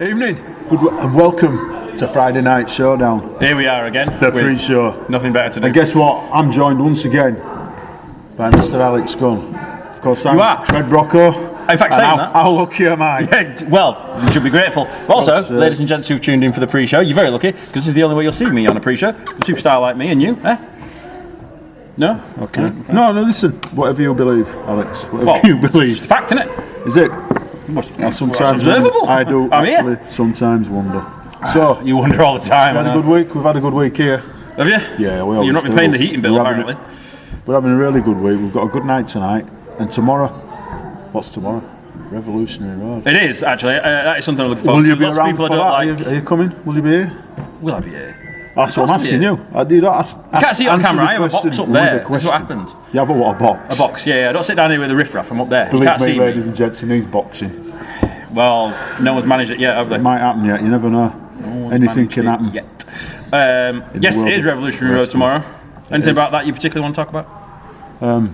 Evening, and welcome to Friday Night Showdown. Here we are again. The pre-show. Nothing better to do. And guess what? I'm joined once again by Mr. Alex Gunn. Of course, I'm Red Brocco. In fact, saying that. How lucky am I? Yeah, well, you should be grateful. Also, ladies and gents who've tuned in for the pre-show, you're very lucky, because this is the only way you'll see me on a pre-show. A superstar like me and you, eh? No? Okay. No, listen. Whatever you believe, Alex. Whatever you believe. It's a fact, innit? Is it? Sometimes I do actually sometimes wonder. So you wonder all the time. We've had a good week. We've had a good week here. Have you? Yeah, we You're not been paying the heating bill, apparently. We're having a really good week. We've got a good night tonight, and tomorrow. What's tomorrow? Revolutionary Road. It is actually. That is something I'm looking forward to. Will you be Lots around of people for I don't that? like. Are you coming? Will you be here? Will I be here? That's what I'm asking you. You don't ask. I can't see it on camera. I have a box up there. That's what happens. You have a box? A box, yeah. I don't sit down here with a riffraff. I'm up there. Believe you can't me, see ladies me. and gents, he needs boxing. Well, no one's managed it yet, have they? It might happen yet. You never know. Anything can happen. Yet. Yes, it is Revolutionary Road tomorrow. Anything about that you particularly want to talk about?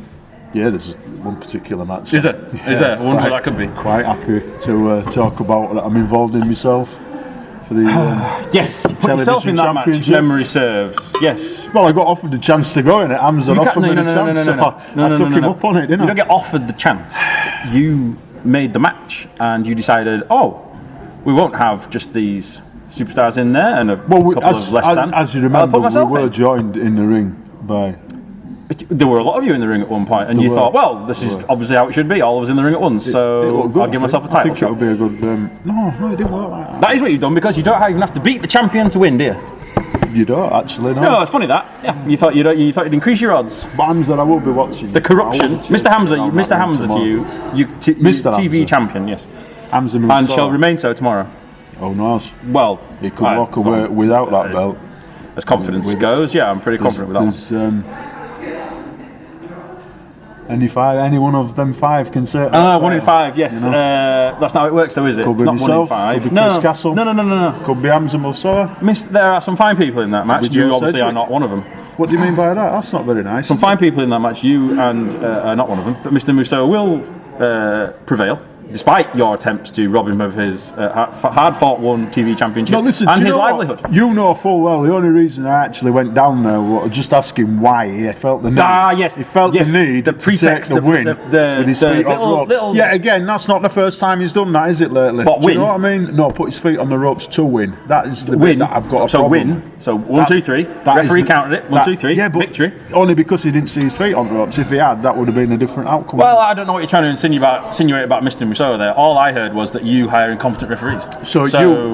Yeah, there's one particular match. Is there? Yeah, is there? I wonder what that could be. Quite happy to talk about that I'm involved in myself for the yes, put yourself in that match. Memory serves. Yes. Well, I got offered the chance to go in it. Amazon offered me the chance, so I took him up on it, didn't I? You don't get offered the chance. You made the match, and you decided, we won't have just these superstars in there and a couple of less than. As you remember, we were joined in the ring by. There were a lot of you in the ring at one point, and you thought, well, this is obviously how it should be. All of us in the ring at once, so I'll give myself a title shot. I think it would be a good. No, it didn't work like that. That is what you've done, because you don't even have to beat the champion to win, do you? You don't actually. No, it's funny that. Yeah, you thought you'd increase your odds. But Hamza, I will be watching. The corruption, Mr. Hamza to you, TV champion, yes. Hamza and shall remain so tomorrow. Oh no. Well, he could walk away without that belt. As confidence goes, yeah, I'm pretty confident with that one. Any one of them five can say. 1 in 5, yes. You know? That's not how it works, though, is it? Could it's be not myself, 1 in 5. Could be Chris Castle. No. Could be Hamza Musawa. There are some fine people in that match. You obviously are not one of them. What do you mean by that? That's not very nice. Some fine people in that match. You and are not one of them. But Mr. Musawa will prevail, despite your attempts to rob him of his hard-fought won TV championship and his livelihood. You know full well the only reason I actually went down there was just asking why he felt the need. Yes. He felt the need to take the win with his feet on ropes. Yeah, again, that's not the first time he's done that, is it, lately? But Do you know what I mean? No, put his feet on the ropes to win. That is the win that I've got a problem. So 1, 2, 3. Referee counted it. 1, 2, 3. Yeah, but victory. Only because he didn't see his feet on the ropes. If he had, that would have been a different outcome. Well, I don't know what you're trying to insinuate about Mr. Musawa there. All I heard was that you hire incompetent referees. So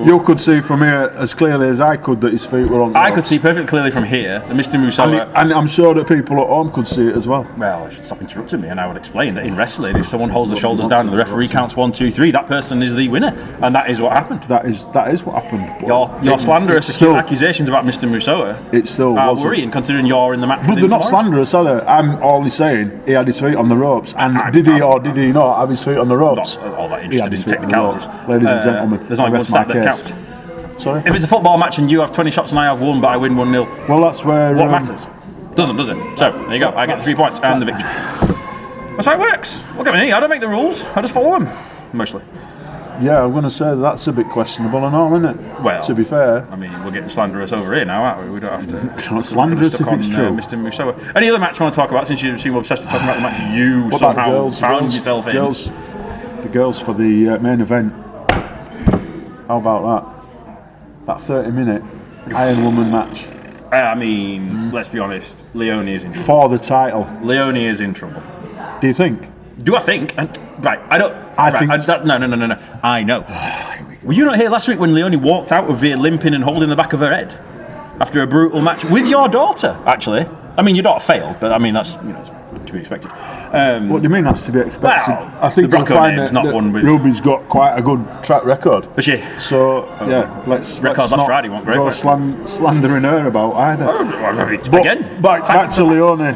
you could see from here as clearly as I could that his feet were on the ropes. I could see perfectly clearly from here that Mr. Musawa... And I'm sure that people at home could see it as well. Well, I should stop interrupting me, and I would explain that in wrestling, if someone holds the shoulders down and the referee counts 1, 2, 3, that person is the winner, and that is what happened. That is what happened. Your slanderous accusations about Mr. Musawa are worrying, considering you're in the match. But they're not slanderous, are they? I'm only saying he had his feet on the ropes, and did he or did he not have his feet on the ropes? Not all that interested in technicalities. Ladies and gentlemen, there's only one stat that counts. Sorry? If it's a football match and you have 20 shots and I have 1, but I win 1-0, well, that's where what matters? Doesn't, does it? So there you go. I get 3 points and the victory. That's how it works. Look at me. I don't make the rules. I just follow them mostly. Yeah, I'm going to say that's a bit questionable and all, isn't it? Well, to be fair, I mean, we're getting slanderous over here now, aren't we? We don't have to. It's not slanderous if it's true. Mr. Musawa. Any other match you want to talk about? Since you seem obsessed with talking about the match you somehow found yourself in. The girls for the main event. How about that 30-minute Iron Woman match. I mean, let's be honest. Leone is in trouble. For the title. Leone is in trouble. Do you think? Do I think? Right, I don't. No. I know. Were you not here last week when Leone walked out of here limping and holding the back of her head after a brutal match with your daughter? Actually, I mean, your daughter failed, but I mean that's to be expected. What do you mean that's to be expected? Well, I think you'll find that one with Ruby's got quite a good track record. Has she? So let's last Friday won't go slandering her about either. Again, back to Leone.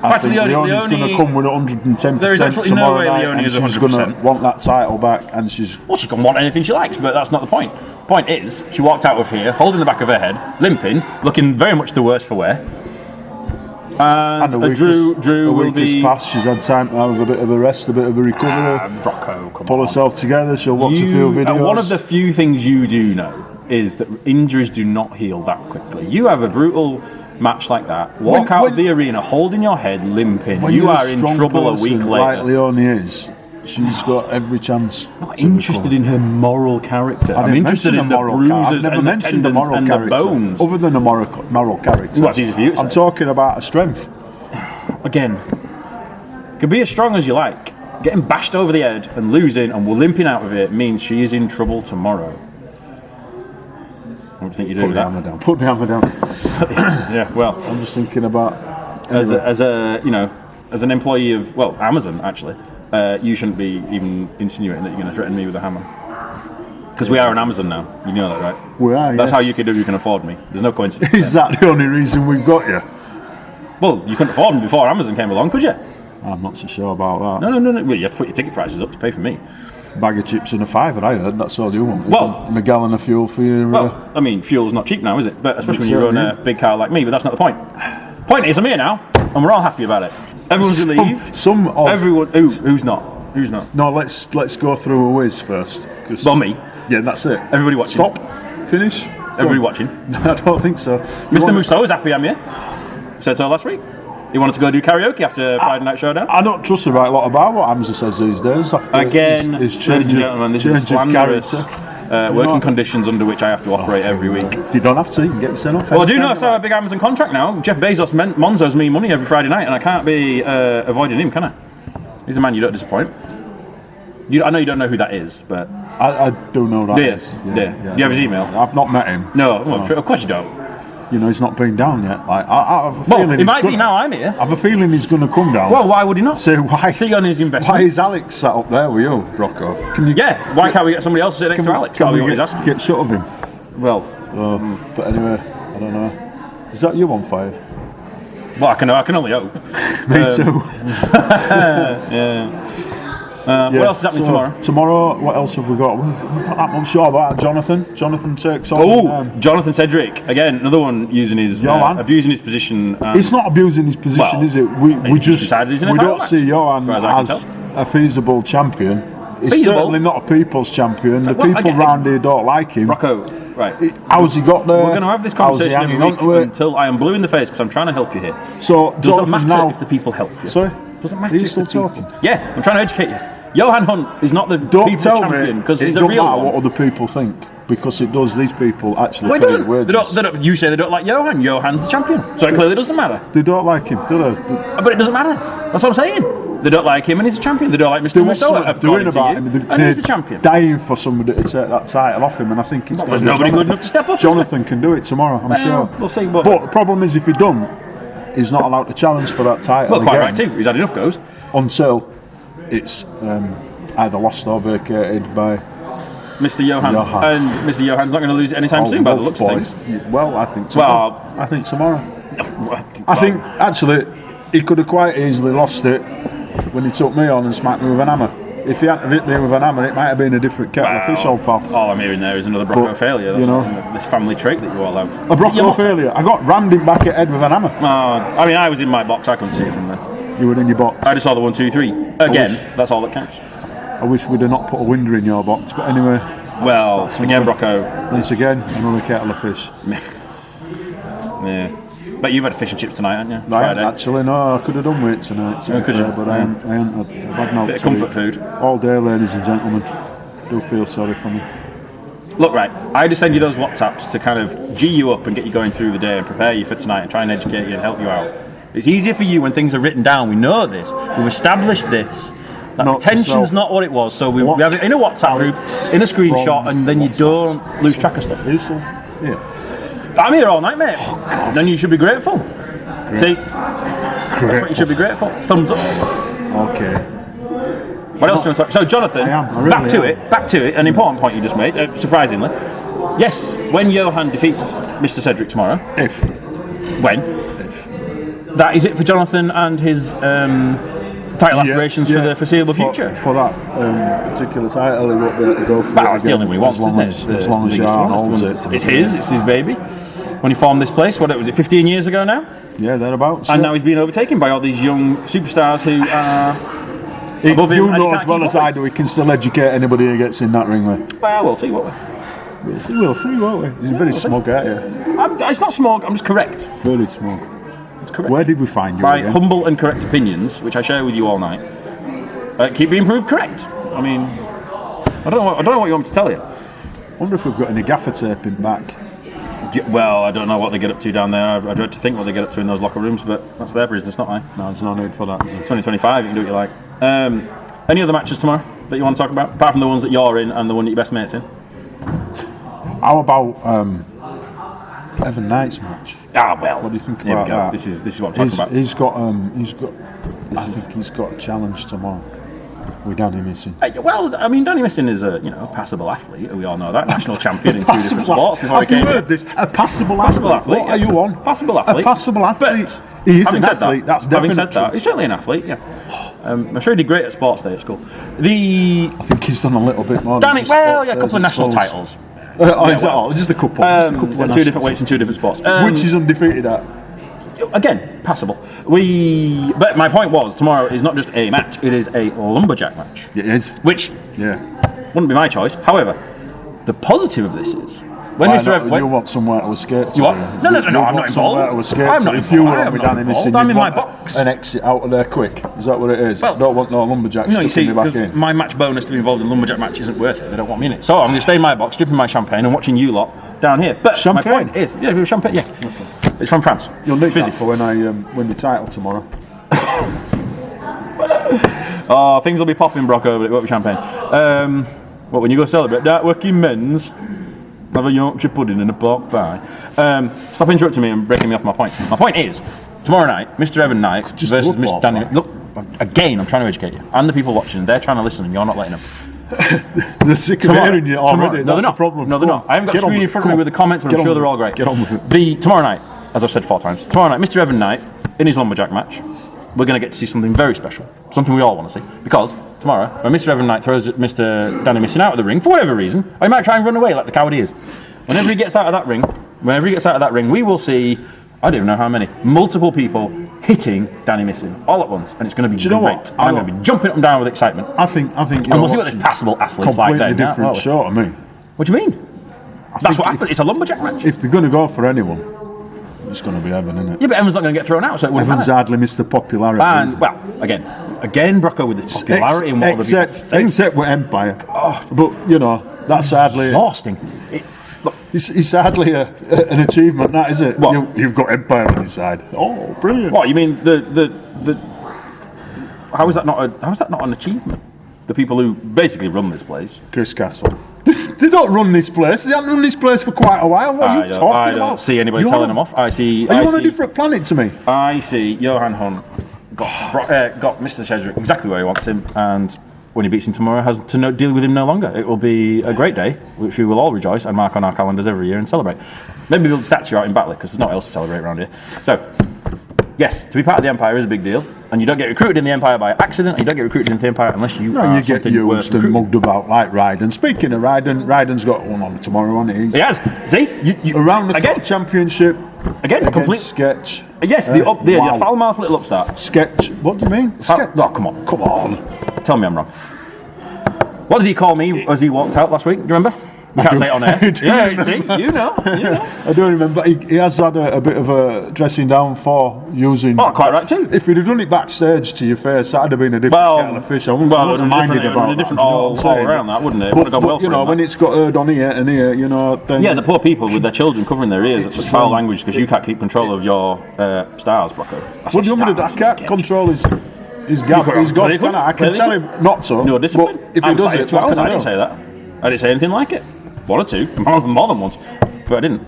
I think Leone's going to come with 110% there is absolutely no way Leone is 100%. She's going to want that title back, and she can want anything she likes, but that's not the point. The point is, she walked out of here holding the back of her head, limping, looking very much the worse for wear. And a week Drew will has be. passed. She's had time to have a bit of a rest, a bit of a recovery. Rocco, come Pull on. herself together. She'll watch a few videos. One of the few things you do know is that injuries do not heal that quickly. You have a brutal match like that, walk out of the arena holding your head, limping. You are in trouble a week later. Like Leonie is. She's got every chance. I'm not interested in her moral character. I'm interested in the bruises and the tendons and the bones. Other than the moral character. Well, it's easy for you to I'm say. talking about her strength. Again, could be as strong as you like. Getting bashed over the head and losing and limping out of it means she is in trouble tomorrow. What do you think you do with that? Put the hammer down. Yeah, well, I'm just thinking about as an employee of Amazon actually, you shouldn't be even insinuating that you're going to threaten me with a hammer. Because we are on Amazon now. You know that, right? We are. That's yes. how UKW can afford me. There's no coincidence. Is that the only reason we've got you? Well, you couldn't afford me before Amazon came along, could you? I'm not so sure about that. No. Well, you have to put your ticket prices up to pay for me. Bag of chips and a £5, I heard. That's all you want. Well, Miguel and a fuel for you. Well, I mean, fuel's not cheap now, is it? But especially when you run a big car like me. But that's not the point. Point is, I'm here now, and we're all happy about it. Everyone's relieved. Everyone. Who's not? Who's not? No, let's go through a whiz first. Well, me. Yeah, that's it. Everybody watching. Stop. Finish. Everybody watching. No, I don't think so. Mr. Musso is happy I'm here. Said so last week. He wanted to go do karaoke after Friday Night Showdown. I don't trust a right lot about what Hamza says these days. Again, ladies and gentlemen, this is slanderous working conditions under which I have to operate every week. You don't have to. You can get sent off. Well, I do know I saw a big Amazon contract now. Jeff Bezos Monzo's me money every Friday night, and I can't be avoiding him, can I? He's a man you don't disappoint. I know you don't know who that is, but I do know that. Yeah. Do you have his email? I've not met him. No. Of course you don't. You know, he's not been down yet. Like, I have a feeling he might be now I'm here. I have a feeling he's going to come down. Well, why would he not? So why? See on his investment. Why is Alex sat up there with you, Rocco? Why can't we get somebody else to sit next to Alex? Can we asking. get shut of him? Well, but anyway, I don't know. Is that you on fire? Well, I can only hope. Me too. What else is happening tomorrow? Tomorrow, what else have we got? We've got that much sure about Jonathan. Jonathan takes on. Jonathan Cedric again, another one using his abusing his position. It's not abusing his position, is it? We just decided he's in a we title don't see Johan as a feasible champion. He's certainly not a people's champion. The people round here don't like him. Rocco, right? How's he got there? We're going to have this conversation every week until I am blue in the face because I'm trying to help you here. So does it matter if the people help you? Sorry, doesn't matter. Are you still talking? Yeah, I'm trying to educate you. Johan Hunt is not the people's champion because he's a real one. It don't matter what other people think because it does. These people actually. Well, it doesn't. You say they don't like Johan. Johan's the champion, so it clearly doesn't matter. They don't like him, do they? But it doesn't matter. That's what I'm saying. They don't like him, and he's a champion. They don't like Mr. Musso, according to you, and he's the champion. Dying for somebody to take that title off him, and I think it's. There's nobody good enough to step up. Jonathan can do it tomorher, I'm sure. We'll see. But the problem is, if he don't, he's not allowed to challenge for that title. Well, quite right too. He's had enough goes until it's either lost or vacated by Mr. Johan. And Mr. Johan's not going to lose it anytime soon by the looks of things. Well, I think tomorrow. I think tomorrow. I think actually he could have quite easily lost it when he took me on and smacked me with an hammer. If he hadn't hit me with an hammer, it might have been a different kettle of fish, old pal. All I'm hearing there is another Brocco failure. That's this family trait that you all have. A Brocco failure. I got rammed him back at head with an hammer. I mean, I was in my box. I couldn't see it from there. You were in your box. I just saw the 1, 2, 3. Again, that's all that counts. I wish we'd have not put a winder in your box, but anyway. Well, again, Brocco. Once again, another kettle of fish. Yeah. But you've had fish and chips tonight, haven't you? Friday. Actually, no, I could have done with it tonight. Could you? But I ain't had no bit of comfort food. All day, ladies and gentlemen. Do feel sorry for me. Look, right, I just send you those WhatsApps to kind of G you up and get you going through the day and prepare you for tonight and try and educate you and help you out. It's easier for you when things are written down. We know this. We've established this. That attention's not what it was. So we have it in a WhatsApp group, in a screenshot, and then you don't lose track of stuff. Yeah. I'm here all night, mate. Then you should be grateful. See? That's what you should be grateful. Thumbs up. Okay. What else do you want to talk? So, Jonathan, back to it, an important point you just made, surprisingly. Yes, when Johan defeats Mr. Cedric tomorrow. When? That is it for Jonathan and his title aspirations for the foreseeable future. For that particular title, he won't be able to go for it. It's the only one he wants, isn't it? As long as Johan holds it. It's his baby. when he formed this place. What was it, 15 years ago now? Yeah, thereabouts. And now he's being overtaken by all these young superstars who are above him. You know as well as I do, he can still educate anybody who gets in that ring with. Well, we'll see, won't we? We'll see, won't we? He's very smug, aren't you? It's not smug, I'm just correct. Very smug. It's correct. Where did we find you By again? humble and correct opinions, which I share with you all night, keep being proved correct. I mean, I don't know what you want me to tell you. I wonder if we've got any gaffer taping back. Well, I don't know what they get up to down there. I dread to think what they get up to in those locker rooms, but that's their business, not mine. No, there's no need for that. 2025, you can do what you like. Any other matches tomorrow that you want to talk about, apart from the ones that you're in and the one that your best mate's in? How about Evan Knight's match? Ah, well. What do you think Here about we go. that? This is what I'm talking about. He's got. I think he's got a challenge tomorrow with Danny Missing. Well, I mean, Danny Missing is a passable athlete. We all know that. National champion in 2 different sports. Before Have you heard this? A passable athlete. What are you on? Passable athlete. A passable athlete. But He is an athlete. That's definitely having said that, he's certainly an athlete. Yeah. I'm sure he did great at sports day at school. I think he's done a little bit more. Danny, than well, yeah, a couple of national titles. Is that all? Just a couple. Just a couple of 2 different weights in 2 different sports. Which is undefeated at? Again, passable. But my point was, tomorrow is not just a match; it is a lumberjack match. It is. Which wouldn't be my choice. However, the positive of this is when you want somewhere to escape to. You what? No, I'm not involved. To escape I'm to. not If you involved. were with Danny Missing, I'm in my want box. an exit out of there quick. Is that what it is? Well, don't want no lumberjacks No, you see, me back because in. my match bonus to be involved in lumberjack match isn't worth it. They don't want me in it. So I'm going to stay in my box, dripping my champagne, and watching you lot down here. But Champagne? my point is, champagne. Yeah, okay. It's from France. You'll need that for when I win the title tomorrow. Oh, things will be popping, Brocco, but it won't be champagne. When you go celebrate that working men's, have a Yorkshire pudding and a pork pie. Stop interrupting me and breaking me off my point. My point is, tomorrow night, Mr. Evan Knight versus Mr. Danny. Look, again, I'm trying to educate you. And the people watching, they're trying to listen and you're not letting them. They're sick of hearing you already. No, they're not. The problem. No, they're not. I haven't got a screen in front of me with the comments, but I'm sure they're all great. Get on with it. Tomorrow night, as I've said 4 times, tomorrow night, Mr. Evan Knight, in his lumberjack match, we're going to get to see something very special. Something we all want to see. Because tomorrow, when Mr. Evan Knight throws Mr. Danny Missing out of the ring, for whatever reason, or he might try and run away like the coward he is. Whenever he gets out of that ring, we will see, I don't even know how many, multiple people hitting Danny Missing all at once, and it's going to be great. I'm going to be jumping up and down with excitement. I think. And we'll see what this passable athlete's like then. Completely different show to me. What do you mean? That's what happened. It's a lumberjack match. If they're going to go for anyone, it's going to be Evan, isn't it? Yeah, but Evan's not going to get thrown out, so it wouldn't Evan's matter. hardly missed the popularity. And, well, again, Brocco with his popularity and what other people think. Except with Empire. But, that's hardly... exhausting. It's hardly an achievement, that, is it? What? You've got Empire on your side. Oh, brilliant. What, you mean the how is that not an achievement? The people who basically run this place. Chris Castle. They don't run this place. They haven't run this place for quite a while. What are you talking about? I don't see anybody telling them off. Are you on a different planet to me? I see Johan Hunt got Mr. Shedrick exactly where he wants him, and when he beats him tomorrow, has to deal with him no longer. It will be a great day, which we will all rejoice and mark on our calendars every year and celebrate. Maybe build a statue out in Batley, because there's nothing else to celebrate around here. So, yes, to be part of the Empire is a big deal, and you don't get recruited in the Empire by accident, and you don't get recruited into the Empire unless you are get used and mugged about like Ryden. Speaking of Ryden's got one on tomorrow, hasn't he? He has. See? Around the Cup Championship. Again, complete sketch. Yes, the foul-mouthed little upstart. Sketch. What do you mean? Sketch. Oh, come on. Tell me I'm wrong. What did he call me as he walked out last week? Do you remember? You can't say it on air. Yeah, see? You know. I don't remember. He has had a bit of a dressing down for using... Oh, quite right too. If he'd have done it backstage to your face, that'd have been a different kettle of fish. I wouldn't have minded about a different all around that, wouldn't it? But when it's got heard on here and here, then... Yeah, the poor people with their children covering their ears at such foul language because you can't keep control of your stars, Brocco. What do you want me to do? I can't control his gap. He's got... I can tell him not to. No discipline. If he does it, I didn't say that. I didn't say anything like it. 1 or 2, more than once, but I didn't.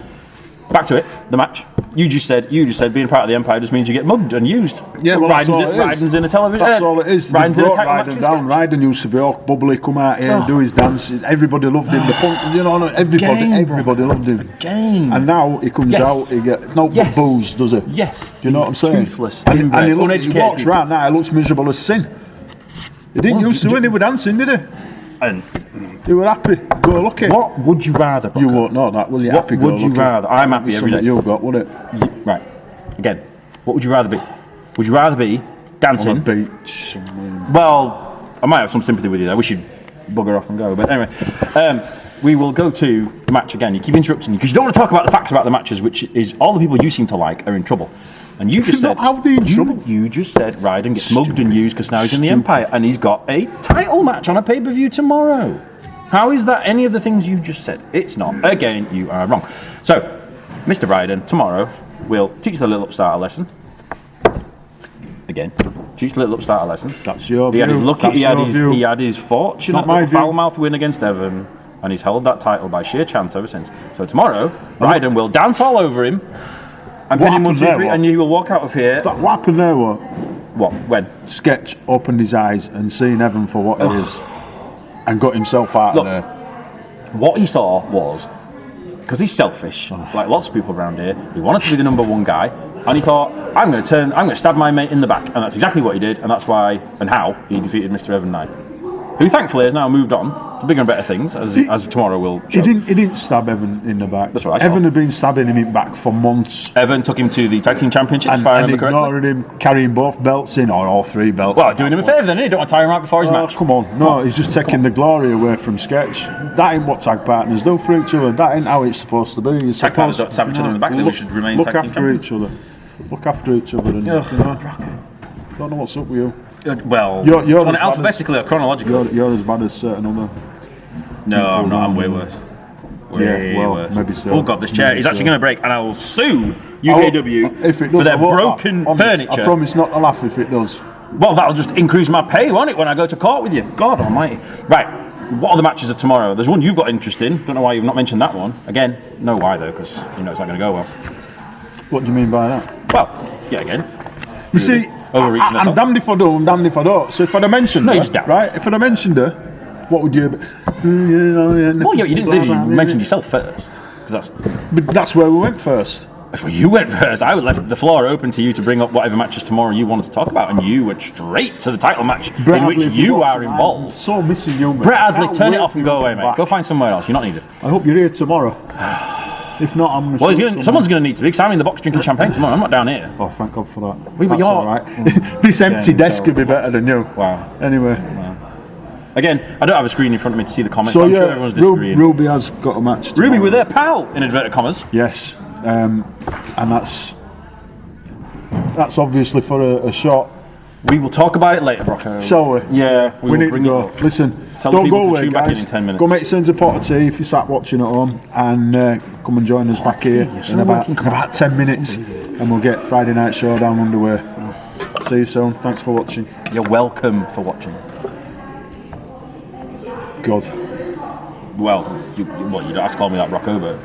Back to it, the match. You just said being part of the Empire just means you get mugged and used. Yeah, well, Ryden's in a television. That's all it is. Ryden's in a title match. Ryden used to be all bubbly, come out here and do his dance. Everybody loved him. Everybody loved him. Again. And now he comes out, he gets booze, does he? Yes. Do you know what I'm saying? Toothless, and he walks around now, he looks miserable as sin. He didn't used to when he was dancing, did he? And you were happy. Go lucky. what would you rather? You won't know that, will you? What Happy, would go you lucky. rather? I'm happy every day. You got, would it? Right. Again, what would you rather be? Would you rather be dancing? On a beach. Well, I might have some sympathy with you there. We should bugger off and go. But anyway, we will go to the match again. You keep interrupting me because you don't want to talk about the facts about the matches, which is all the people you seem to like are in trouble. And you just said, how are they in trouble? You just said Ryden gets mugged and used because now he's in the Empire and he's got a title match on a pay-per-view tomorrow. How is that any of the things you've just said? It's not. Again, you are wrong. So, Mr. Ryden, tomorrow, will teach the little upstarter lesson. Again, teach the little upstarter lesson. That's your He had his view. lucky, That's he had your his, view. he had his fortunate Not my view. foul mouth win against Evan, and he's held that title by sheer chance ever since. So tomorrow, Ryden will dance all over him, and pin him 1, 2, 3, and you will walk out of here. What happened there? What? When? Sketch opened his eyes and seen Evan for what he is, and got himself out Look, of there. What he saw was, because he's selfish, like lots of people around here, he wanted to be the number one guy, and he thought, I'm going to stab my mate in the back, and that's exactly what he did, and that's why and how he defeated Mr. Evan Knight, who thankfully has now moved on to bigger and better things, as tomorrow will show. He didn't stab Evan in the back. That's what I saw. Evan had been stabbing him in back for months. Evan took him to the tag team championships, And, if I and remember correctly. ignoring him, carrying both belts in, or all 3 belts. Well, doing him a favour then, he don't want to tire him out before his match. Come on, no, he's just taking the glory away from Sketch. That ain't what tag partners do for each other. That ain't how it's supposed to be. You're Tag partners don't stab each other in the back, they should remain tag team after champions. each other. Look after each other. And, don't know what's up with you. Well, You're do you want as it bad alphabetically or chronologically? You're as bad as certain other. No, I'm not. I'm way worse. Way worse. Maybe so. Oh god, this chair Maybe is actually so. going to break, and I will sue UKW If it for does, their I won't laugh. broken Honest, furniture. I promise not to laugh if it does. Well, that'll just increase my pay, won't it, when I go to court with you? God almighty. Right, what are the matches of tomorrow? There's one you've got interest in. Don't know why you've not mentioned that one. Again, no why though, because you know it's not going to go well. What do you mean by that? Well, yeah, again. You see, Overreaching I'm yourself. damned if I do, I'm damned if I don't. So if I'd have mentioned No, her, you just damn. right? If I'd have mentioned her, what would you? Well, yeah, you didn't, did you? You mentioned yourself first. Because But that's where we went first. that's where you went first. I would left the floor open to you to bring up whatever matches tomorrow you wanted to talk about, and you went straight to the title match in which you are involved. So missing you, mate. Brett Adley, Can't turn it wait off and for go you away, to mate. come Go back. find somewhere else. You're not needed. I hope you're here tomorrow. If not, I'm gonna Well, shoot someone's going to need to be, because I'm in the box drinking champagne tomorrow. I'm not down here. Oh, thank God for that. but That's you're- all right. This empty desk could be better than you. Wow. Anyway, Again, I don't have a screen in front of me to see the comments. so but I'm yeah, sure everyone's disagreeing. Ruby has got a match. Ruby tomorrow. with their pal, in inverted commas. Yes, and that's obviously for a shot. We will talk about it later, Rocco. Shall we? Yeah, we will need bring to it go. up. Listen, Tell the don't people go to away, tune back in guys. 10 minutes. Go make yourselves a pot of tea if you sat watching at home, and come and join us back here in about 10 minutes, and we'll get Friday Night Showdown underway. See you soon. Thanks for watching. You're welcome for watching. God. Well, you don't have to call me that, Rocco, but